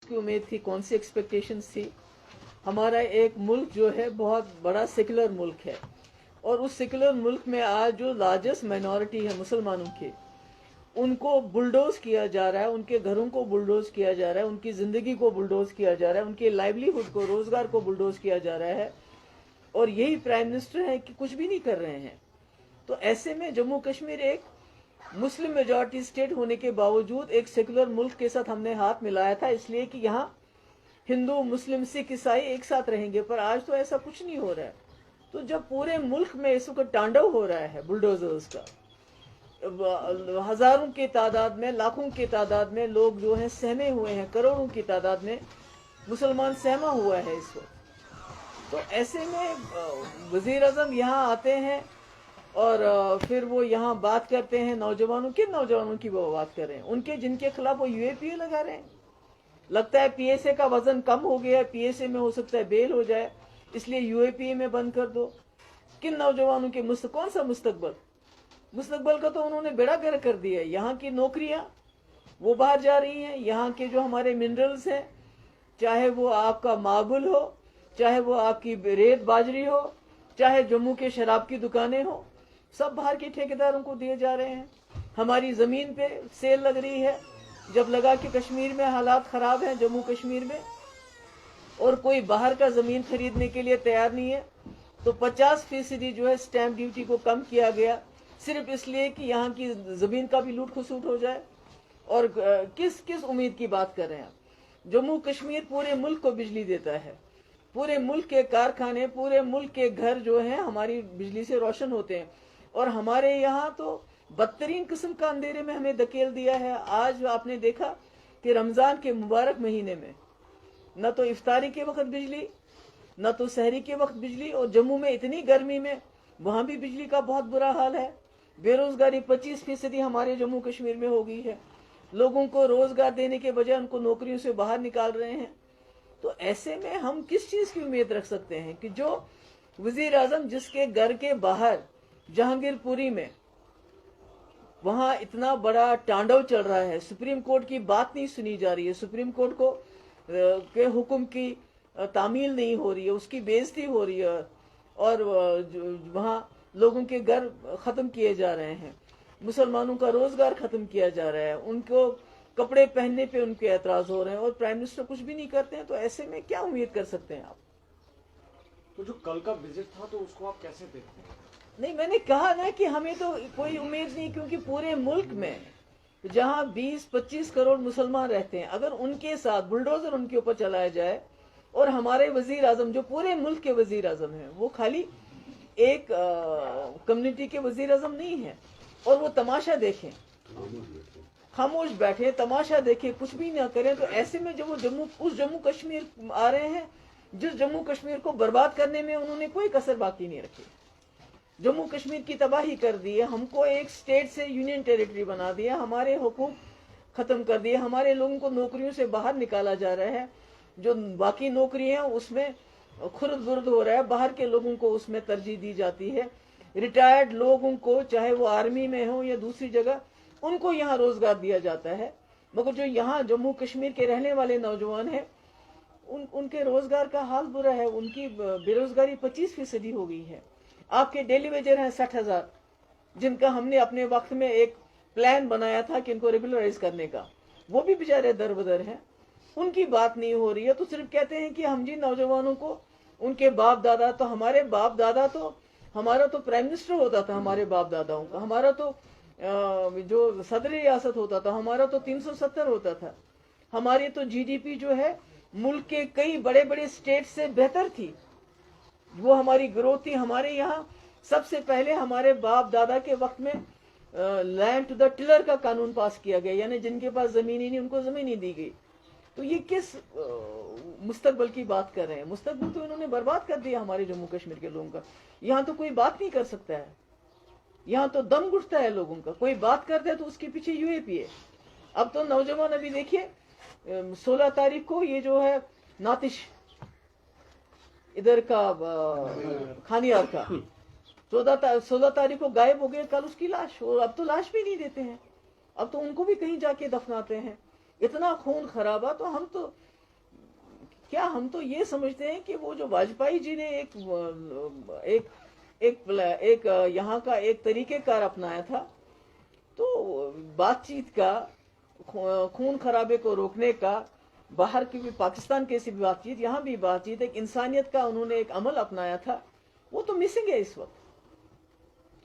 की उम्मीद थी, कौन सी एक्सपेक्टेशंस थी। हमारा एक मुल्क जो है बहुत बड़ा सेकुलर मुल्क है, और उस सेकुलर मुल्क में आज जो लार्जेस्ट माइनॉरिटी है मुसलमानों की, उनको बुलडोज किया जा रहा है, उनके घरों को बुलडोज किया जा रहा है, उनकी ज़िंदगी को बुलडोज किया जा रहा है, उनके लाइवलीहुड को, रोज़गार को बुलडोज किया जा रहा है, और यही प्राइम मिनिस्टर है कि कुछ भी नहीं कर रहे हैं। तो ऐसे में जम्मू कश्मीर एक मुस्लिम मेजॉरिटी स्टेट होने के बावजूद एक सेकुलर मुल्क के साथ हमने हाथ मिलाया था, इसलिए कि यहाँ हिंदू, मुस्लिम, सिख, ईसाई एक साथ रहेंगे। पर आज तो ऐसा कुछ नहीं हो रहा है। तो जब पूरे मुल्क में इस वक्त तांडव हो रहा है बुलडोजर्स का, हजारों की तादाद में, लाखों की तादाद में लोग जो हैं सहमे हुए हैं, करोड़ों की तादाद में मुसलमान सहमा हुआ है इस वक्त। तो ऐसे में वजीर आजम यहाँ आते हैं और फिर वो यहाँ बात करते हैं नौजवानों की वो बात कर रहे हैं, उनके जिनके खिलाफ वो यूएपीए लगा रहे हैं। लगता है पीएसए का वजन कम हो गया है, पीएसए में हो सकता है बेल हो जाए, इसलिए यूएपीए में बंद कर दो। किन नौजवानों के कौन सा मुस्तकबल का तो उन्होंने बेड़ा गर्क कर दिया है। यहाँ की नौकरियां वो बाहर जा रही हैं, यहाँ के जो हमारे मिनरल्स हैं, चाहे वो आपका मार्बल हो, चाहे वो आपकी रेत बाजरी हो, चाहे जम्मू के शराब की दुकानें हो, सब बाहर के ठेकेदारों को दिए जा रहे हैं। हमारी जमीन पे सेल लग रही है, जब लगा कि कश्मीर में हालात खराब हैं, जम्मू कश्मीर में, और कोई बाहर का जमीन खरीदने के लिए तैयार नहीं है, तो 50% जो है स्टैंप ड्यूटी को कम किया गया, सिर्फ इसलिए कि यहाँ की जमीन का भी लूट खसूट हो जाए। और किस उम्मीद की बात कर रहे हैं आप। जम्मू कश्मीर पूरे मुल्क को बिजली देता है, पूरे मुल्क के कारखाने, पूरे मुल्क के घर जो हैं हमारी बिजली से रोशन होते हैं, और हमारे यहाँ तो बदतरीन किस्म का अंधेरे में हमें धकेल दिया है। आज आपने देखा कि रमजान के मुबारक महीने में न तो इफ्तारी के वक्त बिजली, न तो सहरी के वक्त बिजली, और जम्मू में इतनी गर्मी में वहां भी बिजली का बहुत बुरा हाल है। बेरोजगारी 25% हमारे जम्मू कश्मीर में हो गई है। लोगों को रोजगार देने के बजाय उनको नौकरियों से बाहर निकाल रहे हैं। तो ऐसे में हम किस चीज की उम्मीद रख सकते हैं कि जो वजीर आजम जिसके घर के बाहर जहांगीरपुरी में वहां इतना बड़ा तांडव चल रहा है, सुप्रीम कोर्ट की बात नहीं सुनी जा रही है, सुप्रीम कोर्ट को के हुक्म की तामील नहीं हो रही है, उसकी बेइज्जती हो रही है, और वहां लोगों के घर खत्म किए जा रहे हैं, मुसलमानों का रोजगार खत्म किया जा रहा है, उनको कपड़े पहनने पे उनके एतराज हो रहे हैं, और प्राइम मिनिस्टर कुछ भी नहीं करते हैं। तो ऐसे में क्या उम्मीद कर सकते हैं आप। तो जो कल का विजिट था तो उसको आप कैसे देखते हैं। नहीं, मैंने कहा ना कि हमें तो कोई उम्मीद नहीं, क्योंकि पूरे मुल्क में जहां 20-25 करोड़ मुसलमान रहते हैं, अगर उनके साथ बुलडोजर उनके ऊपर चलाया जाए, और हमारे वजीर आजम जो पूरे मुल्क के वजीर आजम हैं वो खाली एक कम्युनिटी के वजीर आजम नहीं है, और वो तमाशा देखें, खामोश बैठे, तमाशा देखें, कुछ भी ना करें, तो ऐसे में जब वो उस जम्मू कश्मीर आ रहे हैं जिस जम्मू कश्मीर को बर्बाद करने में उन्होंने कोई कसर बाकी नहीं रखी, जम्मू कश्मीर की तबाही कर दी है, हमको एक स्टेट से यूनियन टेरिटरी बना दिया, हमारे हुकूक खत्म कर दिए, हमारे लोगों को नौकरियों से बाहर निकाला जा रहा है, जो बाकी नौकरी हैं उसमें खुर्द बुर्द हो रहा है, बाहर के लोगों को उसमें तरजीह दी जाती है, रिटायर्ड लोगों को चाहे वो आर्मी में हो या दूसरी जगह, उनको यहाँ रोजगार दिया जाता है, मगर जो यहाँ जम्मू कश्मीर के रहने वाले नौजवान हैं उनके रोजगार का हाल बुरा है, उनकी बेरोजगारी 25% हो गई है। आपके डेली वेजर हैं 60,000, जिनका हमने अपने वक्त में एक प्लान बनाया था कि इनको रेगुलराइज करने का, वो भी बेचारे दर बदर हैं, उनकी बात नहीं हो रही है। तो सिर्फ कहते हैं कि हम जी नौजवानों को उनके बाप दादा, तो हमारे बाप दादा तो, हमारा तो प्राइम मिनिस्टर होता था हमारे बाप दादाओं का, हमारा तो जो सदर रियासत होता था हमारा तो 370 होता था, हमारी तो जीडीपी जो है मुल्क के कई बड़े बड़े स्टेट से बेहतर थी, वो हमारी ग्रोथ थी। हमारे यहाँ सबसे पहले हमारे बाप दादा के वक्त में लैंड टू द टिलर का कानून पास किया गया, यानी जिनके पास जमीन ही नहीं उनको जमीन ही दी गई। तो ये किस मुस्तकबल की बात कर रहे हैं। मुस्तकबल तो इन्होंने बर्बाद कर दिया हमारे जम्मू कश्मीर के लोगों का। यहाँ तो कोई बात नहीं कर सकता है, यहाँ तो दम घुटता है लोगों का, कोई बात करता है तो उसके पीछे यूएपी है। अब तो नौजवान, अभी देखिए 16 तारीख को ये जो है नातिश इधर का खानियार का 16 तारीख को गायब हो गए, कल उसकी लाश, और अब तो लाश भी नहीं देते हैं, अब तो उनको भी कहीं जाके दफनाते हैं। इतना खून खराबा, तो हम तो کیا ہم تو یہ سمجھتے ہیں کہ وہ جو واجپئی جی نے ایک یہاں کا ایک طریقہ کار اپنایا تھا، تو بات چیت کا، خون خرابے کو روکنے کا، باہر کی بھی پاکستان کی سی بھی بات چیت، یہاں بھی بات چیت، ایک انسانیت کا انہوں نے ایک عمل اپنایا تھا، وہ تو مسنگ ہے اس وقت.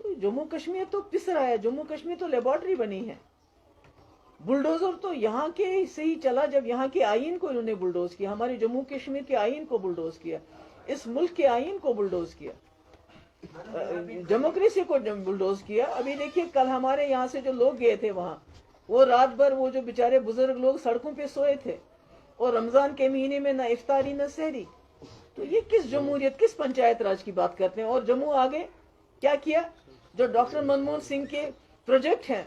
تو جموں کشمیر تو پس رہا ہے، جموں کشمیر تو لیبارٹری بنی ہے. بلڈوزر تو یہاں کے سے ہی چلا جب یہاں کے آئین کو انہوں نے بلڈوز کیا، ہمارے جموں کشمیر کے آئین کو بلڈوز کیا، اس ملک کے آئین کو بلڈوز کیا، ڈیموکریسی کو بلڈوز کیا. ابھی دیکھیے کل ہمارے یہاں سے جو لوگ گئے تھے وہاں، وہ رات بھر وہ جو بیچارے بزرگ لوگ سڑکوں پہ سوئے تھے، اور رمضان کے مہینے میں نہ افطاری نہ سحری. تو یہ کس جمہوریت، کس پنچایت راج کی بات کرتے ہیں؟ اور جموں آگے کیا کیا؟ جو ڈاکٹر منموہن سنگھ کے پروجیکٹ ہیں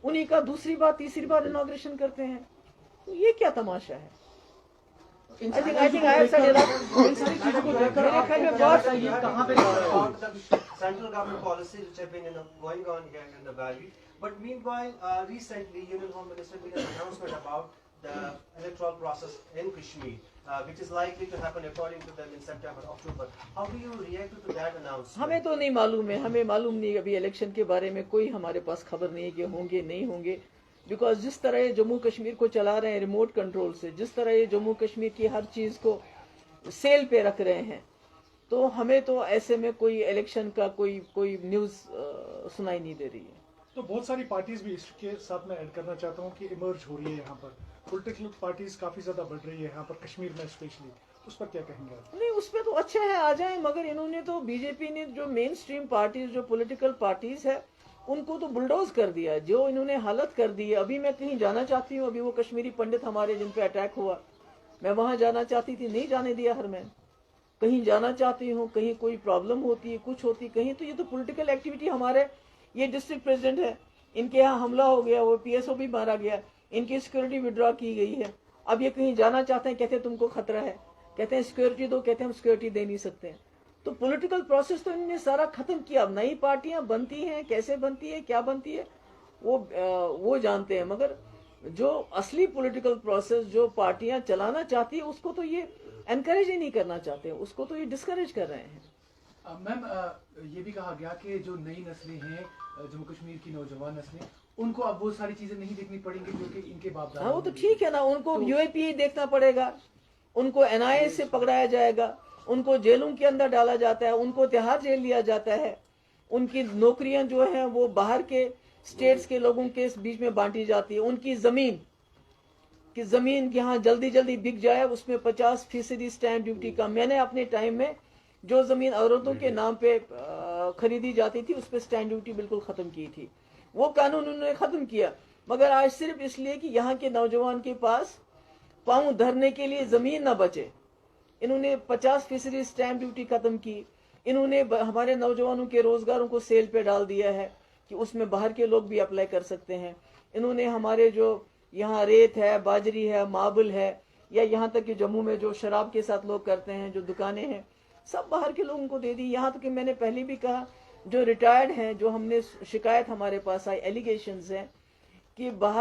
انہی کا دوسری بار تیسری بار انوگریشن کرتے ہیں. تو یہ کیا تماشا ہے؟ ان ساری چیزوں کو دیکھ کر میرے آپ خیال میں کو کیا بہت لگتا ہے یہ کہاں پہ جا رہا ہے؟ Central government policies which have been going on here in the valley. But meanwhile, recently, Union Home Minister made an announcement about the electoral process in Kashmir, which is likely to happen according to them in September, October. How do you react to that announcement? ہمیں تو نہیں معلوم ہے، ہمیں معلوم نہیں، ابھی election کے بارے میں کوئی ہمارے پاس خبر نہیں ہے کہ ہوں گے نہیں ہوں گے. بیکاز جس طرح یہ جموں کشمیر کو چلا رہے ہیں ریموٹ کنٹرول سے، جس طرح یہ جموں کشمیر کی ہر چیز کو سیل پہ رکھ رہے ہیں، تو ہمیں تو ایسے میں کوئی الیکشن کا کوئی نیوز سنائی نہیں دے رہی ہے. تو بہت ساری پارٹیز بھی اس کے ساتھ میں ایڈ کرنا چاہتا ہوں کہ ایمرج ہو رہی ہے یہاں پر، پولیٹیکل پارٹیز کافی زیادہ بڑھ رہی ہے یہاں پر کشمیر میں اسپیشلی، اس پر کیا کہیں گے آپ؟ نہیں، اس پہ تو اچھا ہے، آ جائیں، مگر انہوں نے تو بی جے پی نے جو مین سٹریم پارٹیز، جو پولیٹیکل پارٹیز ہے، ان کو تو بلڈوز کر دیا، جو انہوں نے حالت کر دی ہے. ابھی میں کہیں جانا چاہتی ہوں، ابھی وہ کشمیری پنڈت ہمارے جن پہ اٹیک ہوا، میں وہاں جانا چاہتی تھی، نہیں جانے دیا ہر میں. کہیں جانا چاہتی ہوں، کہیں کوئی پرابلم ہوتی ہے، کچھ ہوتی کہیں، تو یہ تو پولیٹیکل ایکٹیویٹی. ہمارے یہ ڈسٹرکٹ پریزیڈنٹ ہے، ان کے یہاں حملہ ہو گیا، وہ پی ایس او بھی مارا گیا، ان کی سیکورٹی وڈرا کی گئی ہے. اب یہ کہیں جانا چاہتے ہیں، کہتے ہیں تم کو خطرہ ہے، کہتے ہیں سیکورٹی دو، کہتے ہیں ہم سیکورٹی دے نہیں سکتے ہیں. تو پولیٹیکل پروسیس تو انہوں نے سارا ختم کیا. اب نئی پارٹیاں بنتی ہیں، کیسے بنتی ہے، کیا بنتی ہے، وہ جانتے ہیں. مگر جو اصلی پولیٹیکل پروسیس جو پارٹیاں چلانا چاہتی ہیں، اس کو تو یہ انکریج ہی نہیں کرنا چاہتے، اس کو تو یہ ڈسکریج کر رہے ہیں. میم یہ بھی کہا گیا کہ جو نئی نسلیں ہیں جموں کشمیر کی نوجوان نسلیں، ان کو اب وہ ساری چیزیں نہیں دیکھنی پڑیں گی جو کہ ان کے باپ دادا. ہاں وہ تو ٹھیک ہے نا، ان کو یو اے پی ہی دیکھنا پڑے گا، ان کو این آئی اے سے پکڑایا جائے گا، ان کو جیلوں کے اندر ڈالا جاتا ہے، ان کو تہاڑ جیل لیا جاتا ہے، ان کی نوکریاں جو ہیں وہ باہر کے اسٹیٹس کے لوگوں کے بیچ میں بانٹی جاتی ہے. ان کی زمین یہاں جلدی جلدی بک جائے، اس میں 50% اسٹیمپ ڈیوٹی کا. میں نے اپنے ٹائم میں جو زمین عورتوں کے نام پہ خریدی جاتی تھی، اس پہ اسٹیمپ ڈیوٹی بالکل ختم کی تھی. وہ قانون انہوں نے ختم کیا، مگر آج صرف اس لیے کہ یہاں کے نوجوان کے پاس پاؤں دھرنے کے لیے زمین نہ بچے، انہوں نے 50% اسٹیمپ ڈیوٹی ختم کی. انہوں نے ہمارے نوجوانوں کے روزگاروں کو سیل پہ ڈال دیا ہے کہ اس میں باہر کے لوگ بھی اپلائی کر سکتے ہیں. انہوں نے ہمارے جو یہاں ریت ہے، باجری ہے، ماربل ہے، یا یہاں تک کہ جموں میں جو شراب کے ساتھ لوگ کرتے ہیں، جو دکانیں ہیں، سب باہر کے لوگوں کو دے دی. یہاں تک کہ میں نے پہلے بھی کہا، جو ریٹائرڈ ہیں، جو ہم نے شکایت ہمارے پاس آئی، ایلیگیشنز ہیں کہ باہر